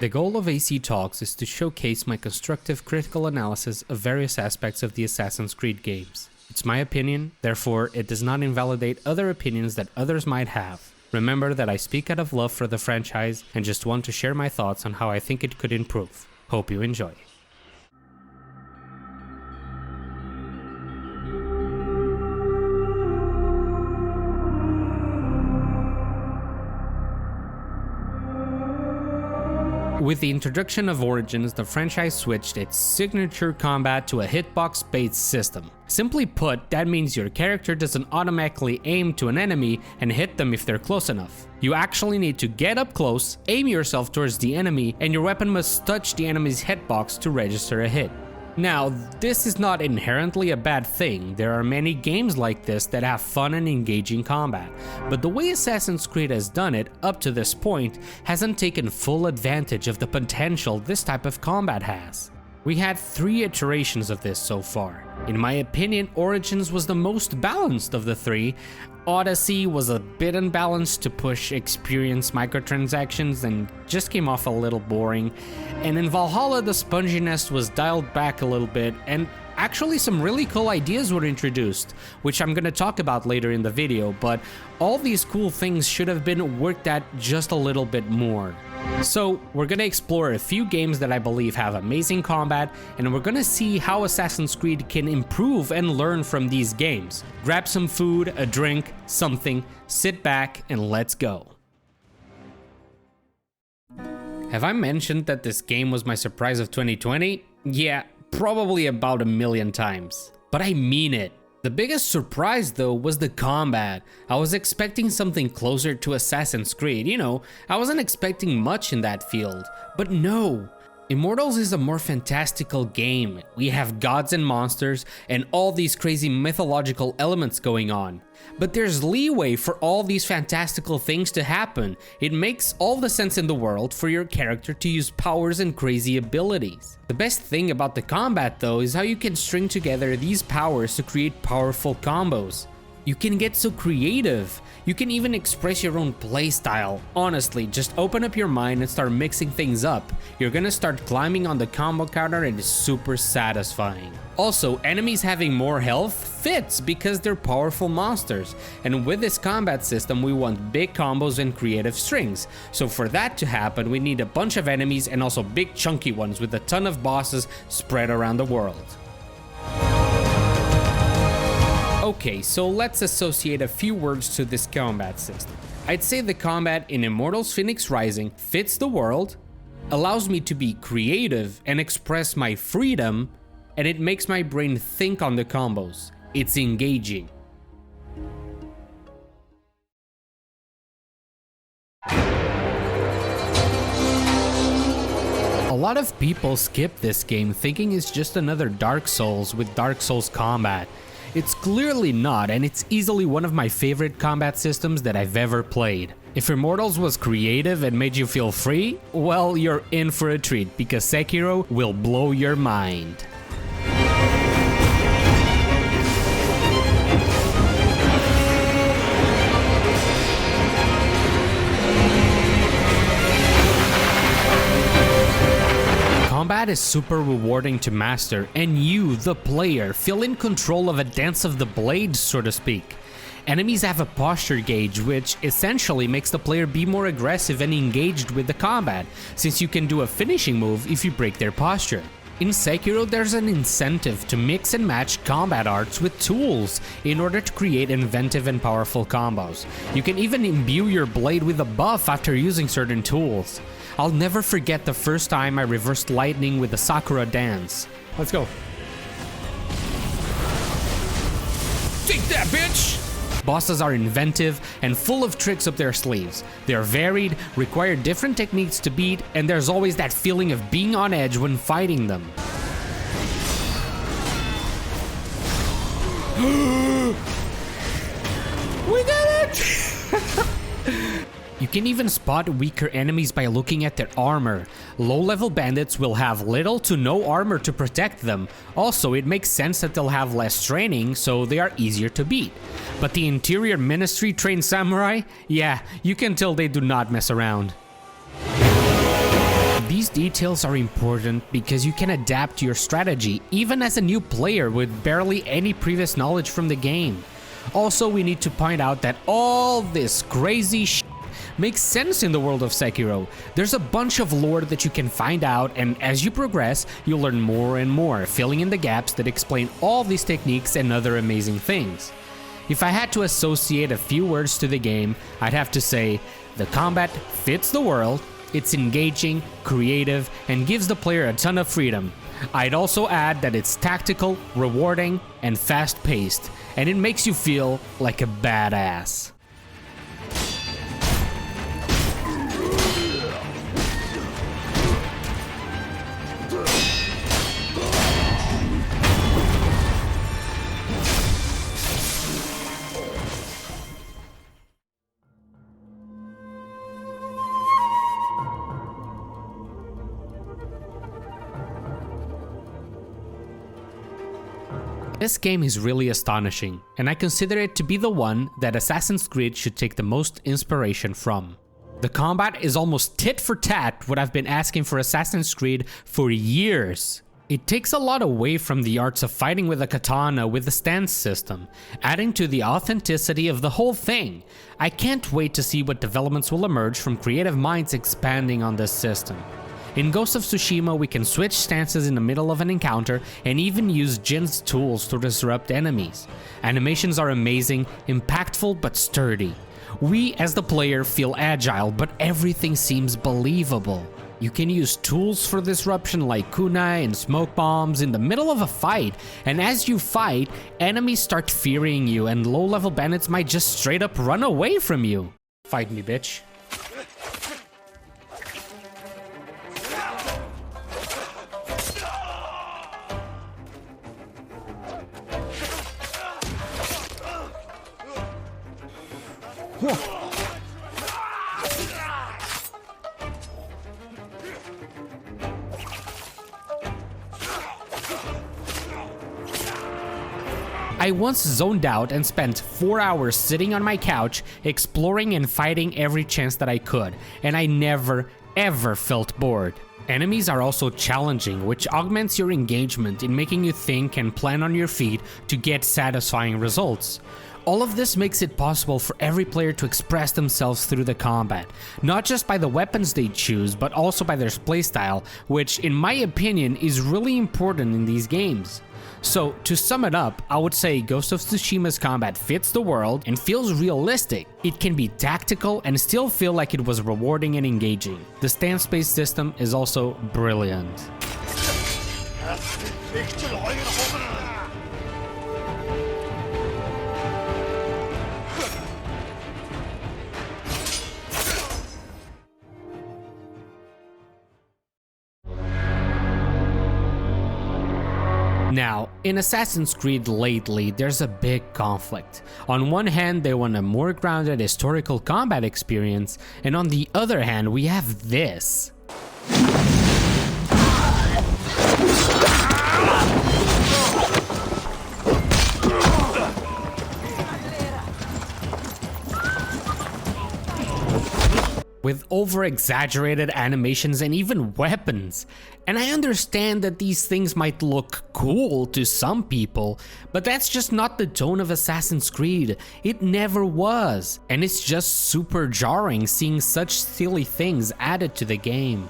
The goal of AC Talks is to showcase my constructive critical analysis of various aspects of the Assassin's Creed games. It's my opinion, therefore it does not invalidate other opinions that others might have. Remember that I speak out of love for the franchise and just want to share my thoughts on how I think it could improve. Hope you enjoy. With the introduction of Origins, the franchise switched its signature combat to a hitbox-based system. Simply put, that means your character doesn't automatically aim to an enemy and hit them if they're close enough. You actually need to get up close, aim yourself towards the enemy, and your weapon must touch the enemy's hitbox to register a hit. Now, this is not inherently a bad thing. There are many games like this that have fun and engaging combat, but the way Assassin's Creed has done it up to this point hasn't taken full advantage of the potential this type of combat has. We had 3 iterations of this so far. In my opinion, Origins was the most balanced of the 3. Odyssey was a bit unbalanced to push experience microtransactions and just came off a little boring. And in Valhalla, the sponginess was dialed back a little bit, and actually some really cool ideas were introduced, which I'm gonna talk about later in the video, but all these cool things should have been worked at just a little bit more. So we're gonna explore a few games that I believe have amazing combat, and we're gonna see how Assassin's Creed can improve and learn from these games. Grab some food, a drink, something, sit back, and let's go. Have I mentioned that this game was my surprise of 2020? Yeah, probably about 1,000,000 times. But I mean it. The biggest surprise though was the combat. I was expecting something closer to Assassin's Creed, you know, I wasn't expecting much in that field, but no. Immortals is a more fantastical game. We have gods and monsters and all these crazy mythological elements going on. But there's leeway for all these fantastical things to happen. It makes all the sense in the world for your character to use powers and crazy abilities. The best thing about the combat though is how you can string together these powers to create powerful combos. You can get so creative. You can even express your own playstyle. Honestly, just open up your mind and start mixing things up. You're gonna start climbing on the combo counter and it's super satisfying. Also, enemies having more health fits because they're powerful monsters. And with this combat system, we want big combos and creative strings. So for that to happen, we need a bunch of enemies and also big chunky ones with a ton of bosses spread around the world. Okay, so let's associate a few words to this combat system. I'd say the combat in Immortals Fenyx Rising fits the world, allows me to be creative and express my freedom, and it makes my brain think on the combos. It's engaging. A lot of people skip this game thinking it's just another Dark Souls with Dark Souls combat. It's clearly not, and it's easily one of my favorite combat systems that I've ever played. If Immortals was creative and made you feel free, well, you're in for a treat, because Sekiro will blow your mind. Combat is super rewarding to master, and you, the player, feel in control of a dance of the blades, so to speak. Enemies have a posture gauge, which essentially makes the player be more aggressive and engaged with the combat, since you can do a finishing move if you break their posture. In Sekiro, there's an incentive to mix and match combat arts with tools in order to create inventive and powerful combos. You can even imbue your blade with a buff after using certain tools. I'll never forget the first time I reversed lightning with the Sakura dance. Let's go. Take that, bitch! Bosses are inventive and full of tricks up their sleeves. They are varied, require different techniques to beat, and there's always that feeling of being on edge when fighting them. We did it! You can even spot weaker enemies by looking at their armor. Low-level bandits will have little to no armor to protect them. Also, it makes sense that they'll have less training, so they are easier to beat. But the Interior Ministry trained samurai? Yeah, you can tell they do not mess around. These details are important because you can adapt your strategy even as a new player with barely any previous knowledge from the game. Also, we need to point out that all this crazy shit makes sense in the world of Sekiro. There's a bunch of lore that you can find out, and as you progress, you'll learn more and more, filling in the gaps that explain all these techniques and other amazing things. If I had to associate a few words to the game, I'd have to say, the combat fits the world, it's engaging, creative, and gives the player a ton of freedom. I'd also add that it's tactical, rewarding, and fast-paced, and it makes you feel like a badass. This game is really astonishing, and I consider it to be the one that Assassin's Creed should take the most inspiration from. The combat is almost tit for tat what I've been asking for Assassin's Creed for years. It takes a lot away from the arts of fighting with a katana with the stance system, adding to the authenticity of the whole thing. I can't wait to see what developments will emerge from creative minds expanding on this system. In Ghost of Tsushima, we can switch stances in the middle of an encounter and even use Jin's tools to disrupt enemies. Animations are amazing, impactful but sturdy. We as the player feel agile, but everything seems believable. You can use tools for disruption like kunai and smoke bombs in the middle of a fight, and as you fight, enemies start fearing you and low-level bandits might just straight up run away from you. Fight me, bitch. I once zoned out and spent 4 hours sitting on my couch, exploring and fighting every chance that I could, and I never, ever felt bored. Enemies are also challenging, which augments your engagement in making you think and plan on your feet to get satisfying results. All of this makes it possible for every player to express themselves through the combat, not just by the weapons they choose, but also by their playstyle, which in my opinion is really important in these games. So to sum it up, I would say Ghost of Tsushima's combat fits the world and feels realistic. It can be tactical and still feel like it was rewarding and engaging. The stance-based system is also brilliant. Now, in Assassin's Creed lately, there's a big conflict. On one hand, they want a more grounded historical combat experience, and on the other hand, we have this. With over-exaggerated animations and even weapons. And I understand that these things might look cool to some people, but that's just not the tone of Assassin's Creed. It never was, and it's just super jarring seeing such silly things added to the game.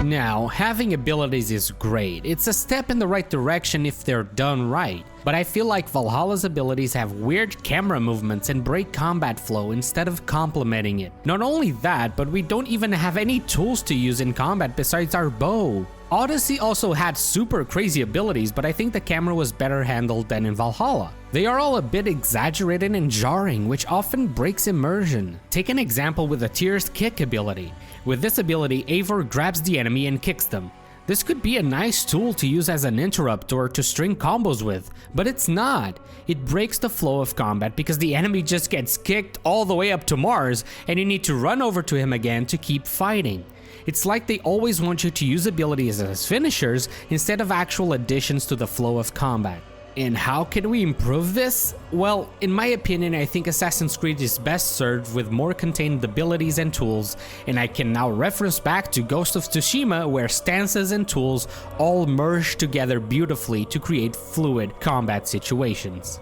Now, having abilities is great. It's a step in the right direction if they're done right. But I feel like Valhalla's abilities have weird camera movements and break combat flow instead of complementing it. Not only that, but we don't even have any tools to use in combat besides our bow. Odyssey also had super crazy abilities, but I think the camera was better handled than in Valhalla. They are all a bit exaggerated and jarring, which often breaks immersion. Take an example with the Tyr's kick ability. With this ability, Eivor grabs the enemy and kicks them. This could be a nice tool to use as an interrupt or to string combos with, but it's not. It breaks the flow of combat because the enemy just gets kicked all the way up to Mars and you need to run over to him again to keep fighting. It's like they always want you to use abilities as finishers instead of actual additions to the flow of combat. And how can we improve this? Well, in my opinion, I think Assassin's Creed is best served with more contained abilities and tools, and I can now reference back to Ghost of Tsushima, where stances and tools all merge together beautifully to create fluid combat situations.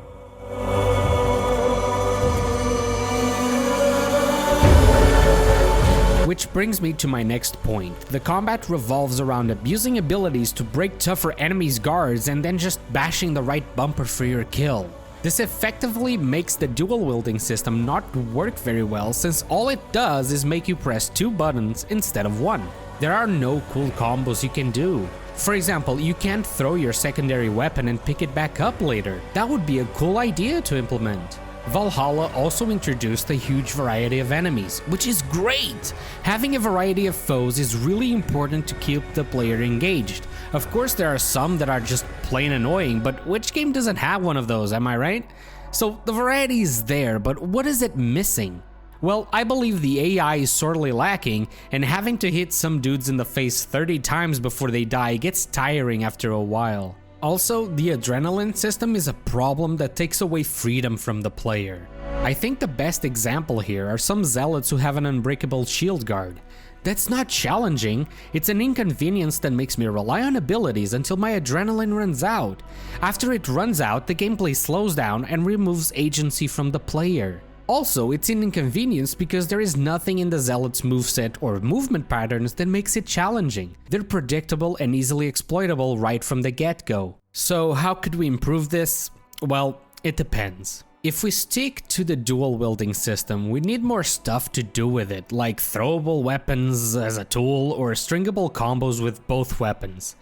Which brings me to my next point. The combat revolves around abusing abilities to break tougher enemies' guards and then just bashing the right bumper for your kill. This effectively makes the dual-wielding system not work very well, since all it does is make you press 2 buttons instead of 1. There are no cool combos you can do. For example, you can't throw your secondary weapon and pick it back up later. That would be a cool idea to implement. Valhalla also introduced a huge variety of enemies, which is great! Having a variety of foes is really important to keep the player engaged. Of course, there are some that are just plain annoying, but which game doesn't have one of those, am I right? So the variety is there, but what is it missing? Well, I believe the AI is sorely lacking, and having to hit some dudes in the face 30 times before they die gets tiring after a while. Also, the adrenaline system is a problem that takes away freedom from the player. I think the best example here are some zealots who have an unbreakable shield guard. That's not challenging, it's an inconvenience that makes me rely on abilities until my adrenaline runs out. After it runs out, the gameplay slows down and removes agency from the player. Also, it's an inconvenience because there is nothing in the Zealot's moveset or movement patterns that makes it challenging. They're predictable and easily exploitable right from the get-go. So how could we improve this? Well, it depends. If we stick to the dual-wielding system, we need more stuff to do with it, like throwable weapons as a tool or stringable combos with both weapons.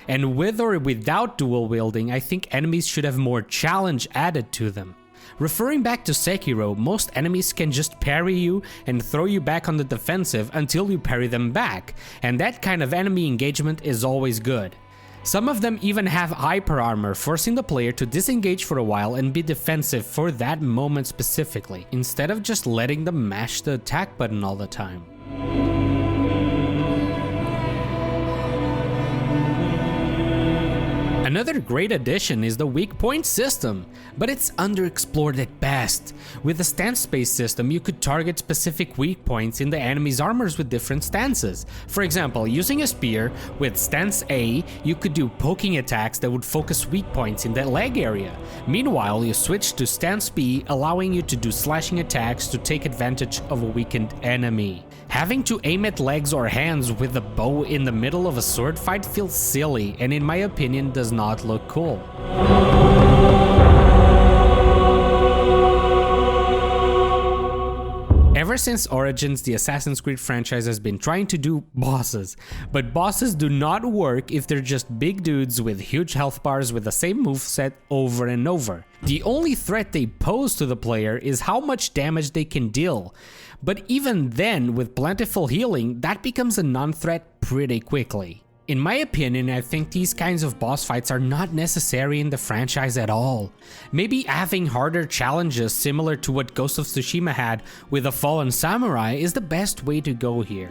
And with or without dual-wielding, I think enemies should have more challenge added to them. Referring back to Sekiro, most enemies can just parry you and throw you back on the defensive until you parry them back, and that kind of enemy engagement is always good. Some of them even have hyper armor, forcing the player to disengage for a while and be defensive for that moment specifically, instead of just letting them mash the attack button all the time. Another great addition is the weak point system, but it's underexplored at best. With the stance-based system, you could target specific weak points in the enemy's armors with different stances. For example, using a spear with stance A, you could do poking attacks that would focus weak points in the leg area. Meanwhile, you switch to stance B, allowing you to do slashing attacks to take advantage of a weakened enemy. Having to aim at legs or hands with a bow in the middle of a sword fight feels silly and in my opinion does not look cool. Ever since Origins, the Assassin's Creed franchise has been trying to do bosses, but bosses do not work if they're just big dudes with huge health bars with the same moveset over and over. The only threat they pose to the player is how much damage they can deal, but even then, with plentiful healing, that becomes a non-threat pretty quickly. In my opinion, I think these kinds of boss fights are not necessary in the franchise at all. Maybe having harder challenges similar to what Ghost of Tsushima had with a fallen samurai is the best way to go here.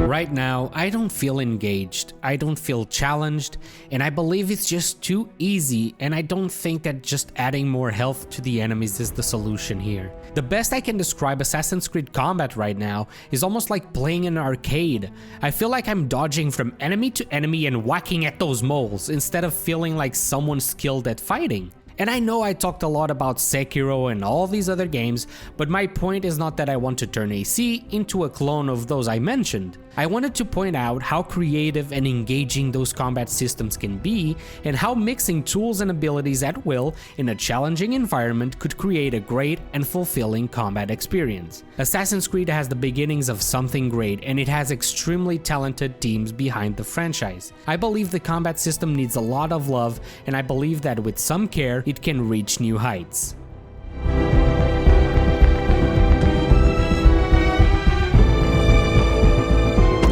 Right now, I don't feel engaged, I don't feel challenged, and I believe it's just too easy, and I don't think that just adding more health to the enemies is the solution here. The best I can describe Assassin's Creed combat right now is almost like playing an arcade. I feel like I'm dodging from enemy to enemy and whacking at those moles instead of feeling like someone skilled at fighting. And I know I talked a lot about Sekiro and all these other games, but my point is not that I want to turn AC into a clone of those I mentioned. I wanted to point out how creative and engaging those combat systems can be, and how mixing tools and abilities at will in a challenging environment could create a great and fulfilling combat experience. Assassin's Creed has the beginnings of something great, and it has extremely talented teams behind the franchise. I believe the combat system needs a lot of love, and I believe that with some care, it can reach new heights.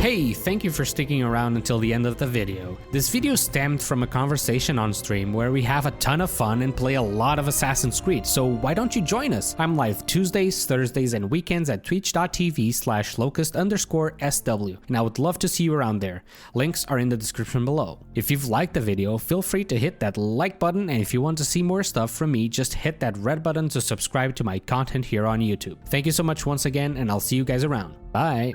Hey, thank thank you for sticking around until the end of the video. This video stemmed from a conversation on stream where we have a ton of fun and play a lot of Assassin's Creed, so why don't you join us? I'm live Tuesdays, Thursdays, and weekends at twitch.tv/locust_SW, and I would love to see you around there. Links are in the description below. If you've liked the video, feel free to hit that like button, and if you want to see more stuff from me, just hit that red button to subscribe to my content here on YouTube. Thank you so much once again, and I'll see you guys around. Bye!